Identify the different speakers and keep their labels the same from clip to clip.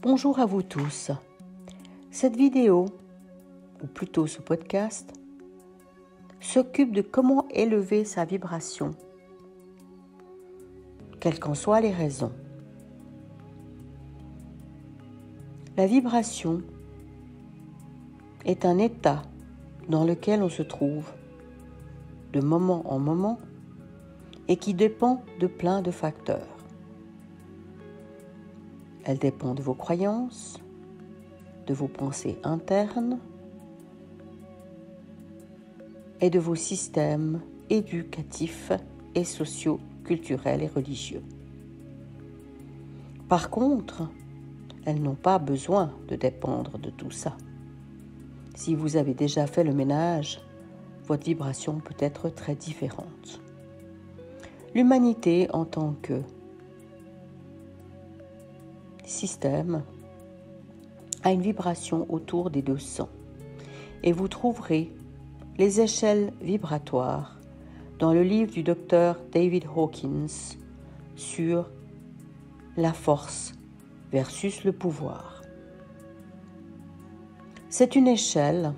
Speaker 1: Bonjour à vous tous. Cette vidéo, ou plutôt ce podcast, s'occupe de comment élever sa vibration, quelles qu'en soient les raisons. La vibration est un état dans lequel on se trouve de moment en moment et qui dépend de plein de facteurs. Elle dépend de vos croyances, de vos pensées internes et de vos systèmes éducatifs et sociaux, culturels et religieux. Par contre, elles n'ont pas besoin de dépendre de tout ça. Si vous avez déjà fait le ménage, votre vibration peut être très différente. L'humanité en tant que système a une vibration autour des 200 et vous trouverez les échelles vibratoires dans le livre du docteur David Hawkins sur la force versus le pouvoir. C'est une échelle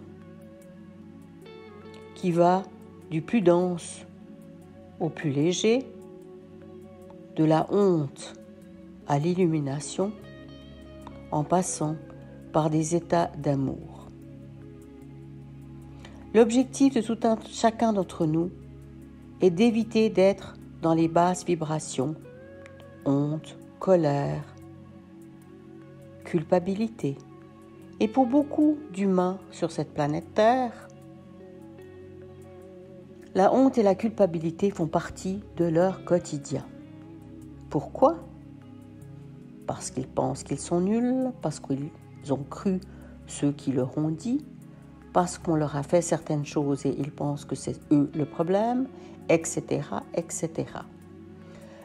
Speaker 1: qui va du plus dense au plus léger, de la honte à l'illumination, en passant par des états d'amour. L'objectif de chacun d'entre nous est d'éviter d'être dans les basses vibrations, honte, colère, culpabilité. Et pour beaucoup d'humains sur cette planète Terre, la honte et la culpabilité font partie de leur quotidien. Pourquoi ? Parce qu'ils pensent qu'ils sont nuls, parce qu'ils ont cru ceux qui leur ont dit, parce qu'on leur a fait certaines choses et ils pensent que c'est eux le problème, etc., etc.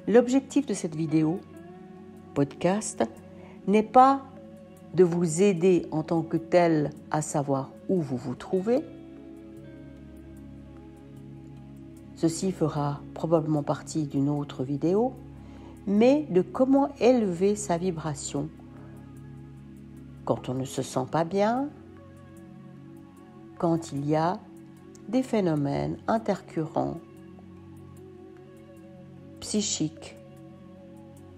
Speaker 1: L'objectif de cette vidéo, podcast, n'est pas de vous aider en tant que tel à savoir où vous vous trouvez. Ceci fera probablement partie d'une autre vidéo, mais de comment élever sa vibration quand on ne se sent pas bien, quand il y a des phénomènes intercurrents, psychiques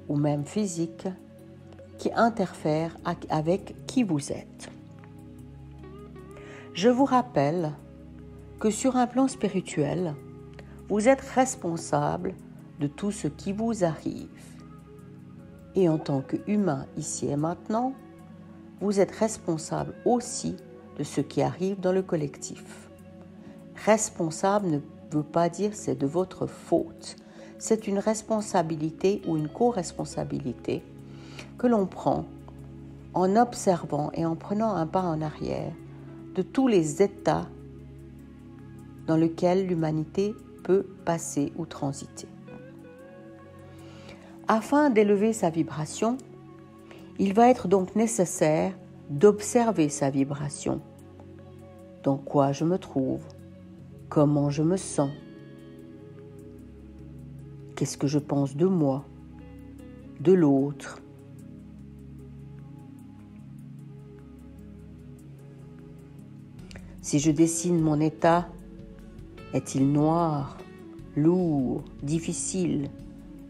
Speaker 1: ou même physiques qui interfèrent avec qui vous êtes. Je vous rappelle que sur un plan spirituel, vous êtes responsable de tout ce qui vous arrive. Et en tant qu'humain ici et maintenant, vous êtes responsable aussi de ce qui arrive dans le collectif. Responsable ne veut pas dire c'est de votre faute. C'est une responsabilité ou une co-responsabilité que l'on prend en observant et en prenant un pas en arrière de tous les états dans lesquels l'humanité peut passer ou transiter. Afin d'élever sa vibration, il va être donc nécessaire d'observer sa vibration. Dans quoi je me trouve? Comment je me sens? Qu'est-ce que je pense de moi, de l'autre? Si je dessine mon état, est-il noir, lourd, difficile?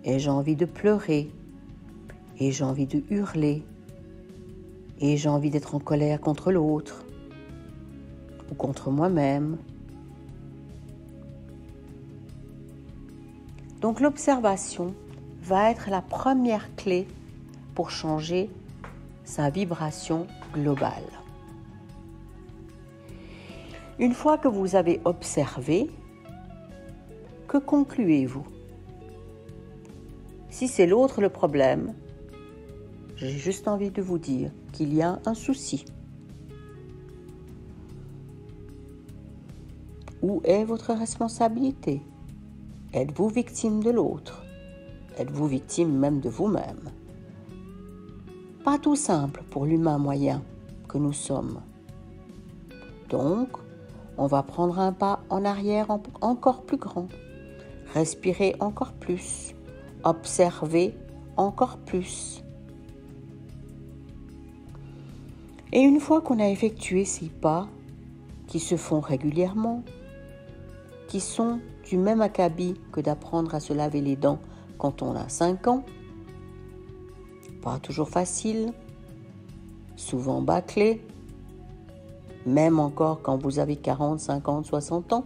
Speaker 1: Ai-je envie de pleurer? Ai-je envie de hurler? Ai-je envie d'être en colère contre l'autre? Ou contre moi-même? Donc l'observation va être la première clé pour changer sa vibration globale. Une fois que vous avez observé, que concluez-vous? Si c'est l'autre le problème, j'ai juste envie de vous dire qu'il y a un souci. Où est votre responsabilité? Êtes-vous victime de l'autre? Êtes-vous victime même de vous-même? Pas tout simple pour l'humain moyen que nous sommes. Donc, on va prendre un pas en arrière encore plus grand, respirer encore plus, observer encore plus. Et une fois qu'on a effectué ces pas, qui se font régulièrement, qui sont du même acabit que d'apprendre à se laver les dents quand on a 5 ans, pas toujours facile, souvent bâclé, même encore quand vous avez 40, 50, 60 ans.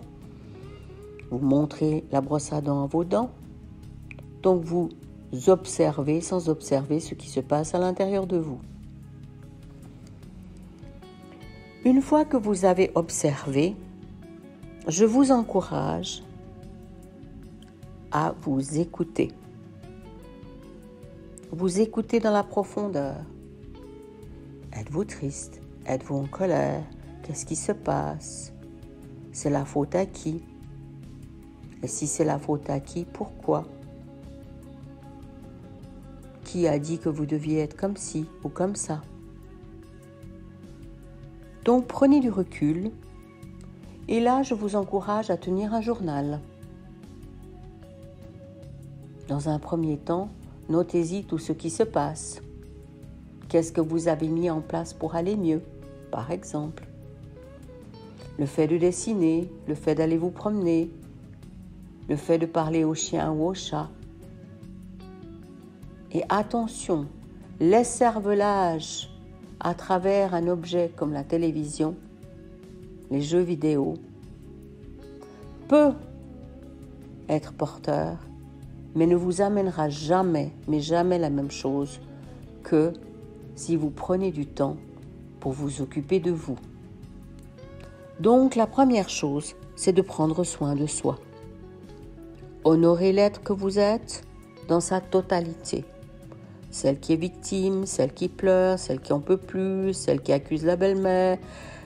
Speaker 1: Vous montrez la brosse à dents à vos dents. Donc vous observez sans observer ce qui se passe à l'intérieur de vous. Une fois que vous avez observé, je vous encourage à vous écouter. Vous écoutez dans la profondeur. Êtes-vous triste? Êtes-vous en colère? Qu'est-ce qui se passe? C'est la faute à qui? Et si c'est la faute à qui, pourquoi? Qui a dit que vous deviez être comme ci ou comme ça? Donc prenez du recul et là je vous encourage à tenir un journal. Dans un premier temps, notez-y tout ce qui se passe. Qu'est-ce que vous avez mis en place pour aller mieux, par exemple? Le fait de dessiner, le fait d'aller vous promener, le fait de parler au chien ou au chat. Et attention, l'esservelage à travers un objet comme la télévision, les jeux vidéo, peut être porteur, mais ne vous amènera jamais, mais jamais la même chose que si vous prenez du temps pour vous occuper de vous. Donc la première chose, c'est de prendre soin de soi. Honorer l'être que vous êtes dans sa totalité. Celle qui est victime, celle qui pleure, celle qui en peut plus, celle qui accuse la belle-mère,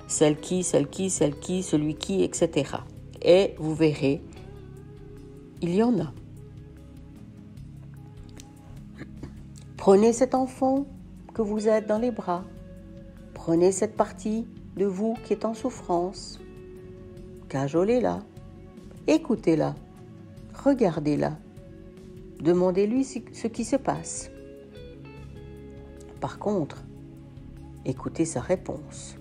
Speaker 1: celui qui, etc. Et vous verrez, il y en a. Prenez cet enfant que vous êtes dans les bras. Prenez cette partie de vous qui est en souffrance. Cajolez-la. Écoutez-la. Regardez-la. Demandez-lui ce qui se passe. Par contre, écoutez sa réponse.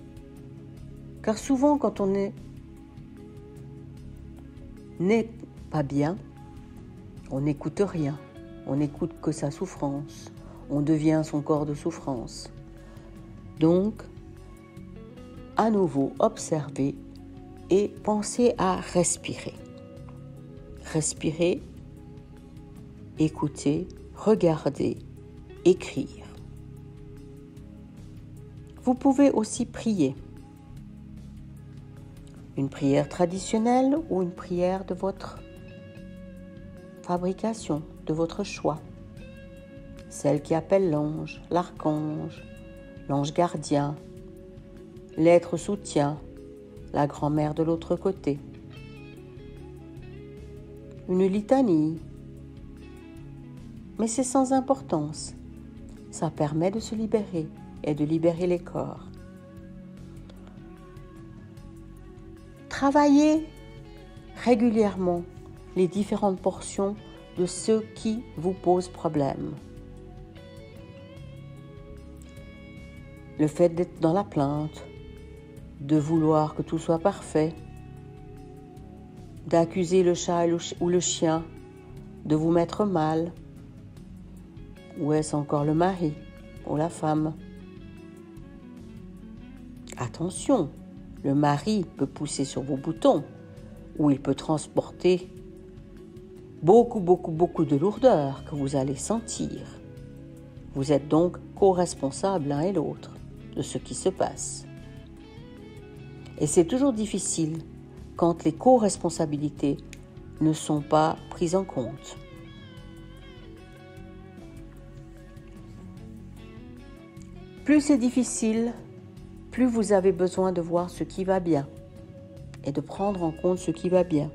Speaker 1: Car souvent, quand on n'est pas bien, on n'écoute rien. On n'écoute que sa souffrance. On devient son corps de souffrance. Donc, à nouveau, observez et pensez à respirer. Respirez, écoutez, regardez, écrire. Vous pouvez aussi prier. Une prière traditionnelle ou une prière de votre fabrication, de votre choix. Celle qui appelle l'ange, l'archange, l'ange gardien, l'être soutien, la grand-mère de l'autre côté. Une litanie. Mais c'est sans importance. Ça permet de se libérer et de libérer les corps. Travaillez régulièrement les différentes portions de ce qui vous pose problème. Le fait d'être dans la plainte, de vouloir que tout soit parfait, d'accuser le chat ou le chien, de vous mettre mal, ou est-ce encore le mari ou la femme? Attention, le mari peut pousser sur vos boutons, ou il peut transporter beaucoup de lourdeur que vous allez sentir. Vous êtes donc co-responsables l'un et l'autre de ce qui se passe. Et c'est toujours difficile quand les co-responsabilités ne sont pas prises en compte. Plus c'est difficile, plus vous avez besoin de voir ce qui va bien et de prendre en compte ce qui va bien.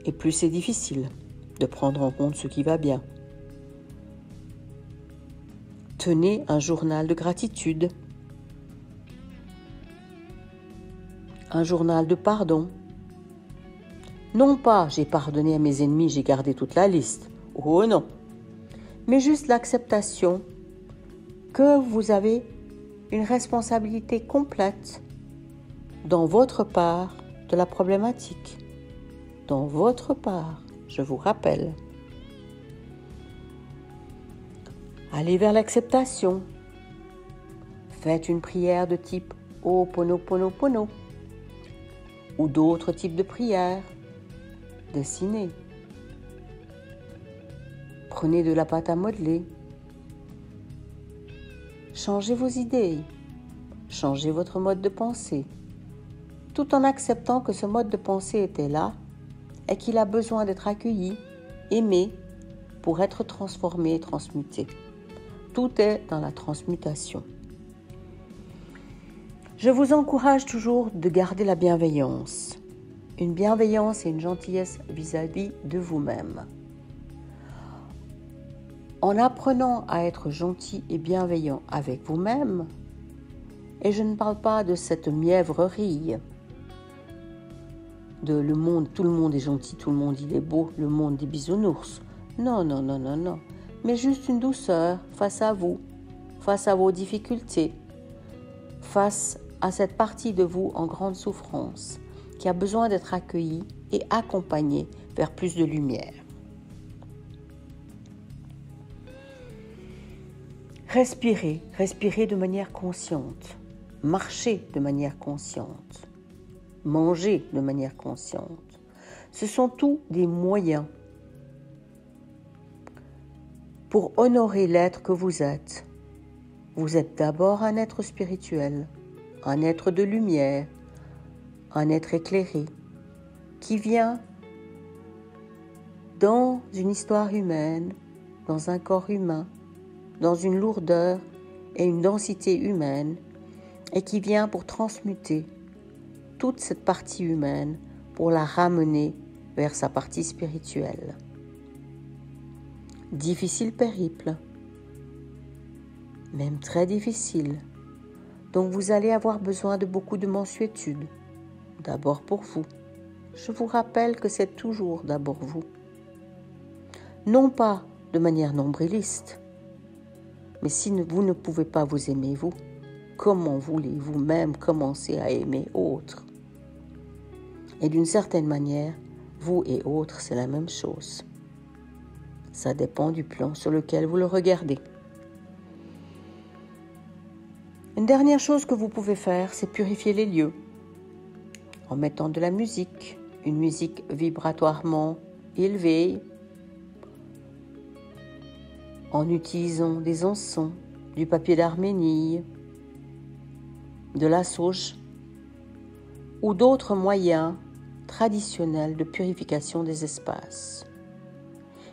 Speaker 1: Et plus c'est difficile de prendre en compte ce qui va bien. Tenez un journal de gratitude, un journal de pardon. Non pas j'ai pardonné à mes ennemis, j'ai gardé toute la liste. Oh non. Mais juste l'acceptation que vous avez une responsabilité complète dans votre part de la problématique. Dans votre part, je vous rappelle. Allez vers l'acceptation. Faites une prière de type Ho'oponoponopono ou d'autres types de prières. Dessinez. Prenez de la pâte à modeler. Changez vos idées. Changez votre mode de pensée. Tout en acceptant que ce mode de pensée était là et qu'il a besoin d'être accueilli, aimé, pour être transformé et transmuté. Tout est dans la transmutation. Je vous encourage toujours de garder la bienveillance. Une bienveillance et une gentillesse vis-à-vis de vous-même. En apprenant à être gentil et bienveillant avec vous-même, et je ne parle pas de cette mièvrerie, de le monde, tout le monde est gentil, tout le monde il est beau, le monde des bisounours. Non, non, non, non, non. Mais juste une douceur face à vous, face à vos difficultés, face à cette partie de vous en grande souffrance, qui a besoin d'être accueillie et accompagnée vers plus de lumière. Respirez, respirez de manière consciente, marchez de manière consciente, mangez de manière consciente. Ce sont tous des moyens pour honorer l'être que vous êtes. Vous êtes d'abord un être spirituel, un être de lumière, un être éclairé, qui vient dans une histoire humaine, dans un corps humain, dans une lourdeur et une densité humaine, et qui vient pour transmuter toute cette partie humaine, pour la ramener vers sa partie spirituelle. Difficile périple, même très difficile. Donc vous allez avoir besoin de beaucoup de mansuétude, d'abord pour vous. Je vous rappelle que c'est toujours d'abord vous. Non pas de manière nombriliste, mais si vous ne pouvez pas vous aimer vous, comment voulez-vous même commencer à aimer autres? Et d'une certaine manière, vous et autres, c'est la même chose. Ça dépend du plan sur lequel vous le regardez. Une dernière chose que vous pouvez faire, c'est purifier les lieux en mettant de la musique, une musique vibratoirement élevée, en utilisant des encens, du papier d'arménie, de la sauge ou d'autres moyens traditionnels de purification des espaces.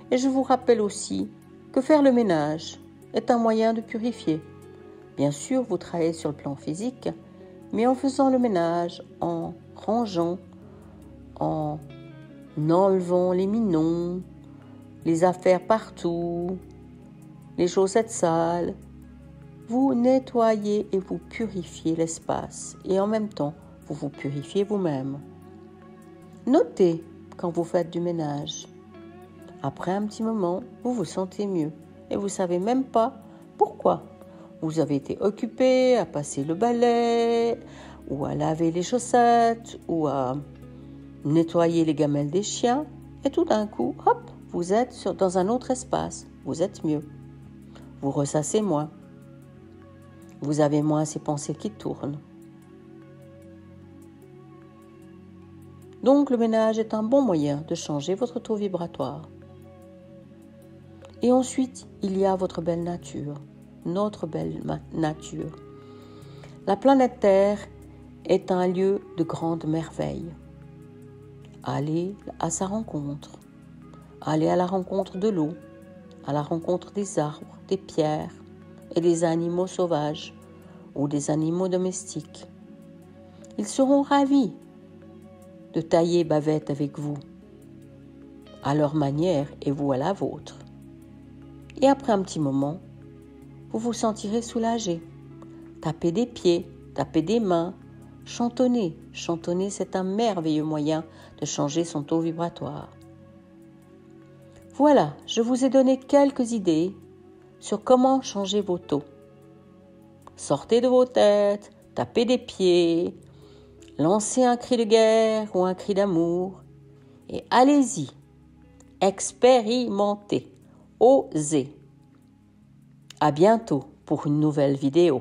Speaker 1: Et je vous rappelle aussi que faire le ménage est un moyen de purifier. Bien sûr, vous travaillez sur le plan physique, mais en faisant le ménage, en rangeant, en enlevant les minons, les affaires partout, les chaussettes sales, vous nettoyez et vous purifiez l'espace. Et en même temps, vous vous purifiez vous-même. Notez quand vous faites du ménage. Après un petit moment, vous vous sentez mieux et vous ne savez même pas pourquoi. Vous avez été occupé à passer le balai, ou à laver les chaussettes, ou à nettoyer les gamelles des chiens. Et tout d'un coup, hop, vous êtes dans un autre espace. Vous êtes mieux. Vous ressassez moins. Vous avez moins ces pensées qui tournent. Donc le ménage est un bon moyen de changer votre taux vibratoire. Et ensuite, il y a votre belle nature, notre belle nature. La planète Terre est un lieu de grande merveille. Allez à sa rencontre. Allez à la rencontre de l'eau, à la rencontre des arbres, des pierres et des animaux sauvages ou des animaux domestiques. Ils seront ravis de tailler bavette avec vous, à leur manière et vous à la vôtre. Et après un petit moment, vous vous sentirez soulagé. Tapez des pieds, tapez des mains, chantonnez. Chantonner, c'est un merveilleux moyen de changer son taux vibratoire. Voilà, je vous ai donné quelques idées sur comment changer vos taux. Sortez de vos têtes, tapez des pieds, lancez un cri de guerre ou un cri d'amour et allez-y, expérimentez, osez. À bientôt pour une nouvelle vidéo.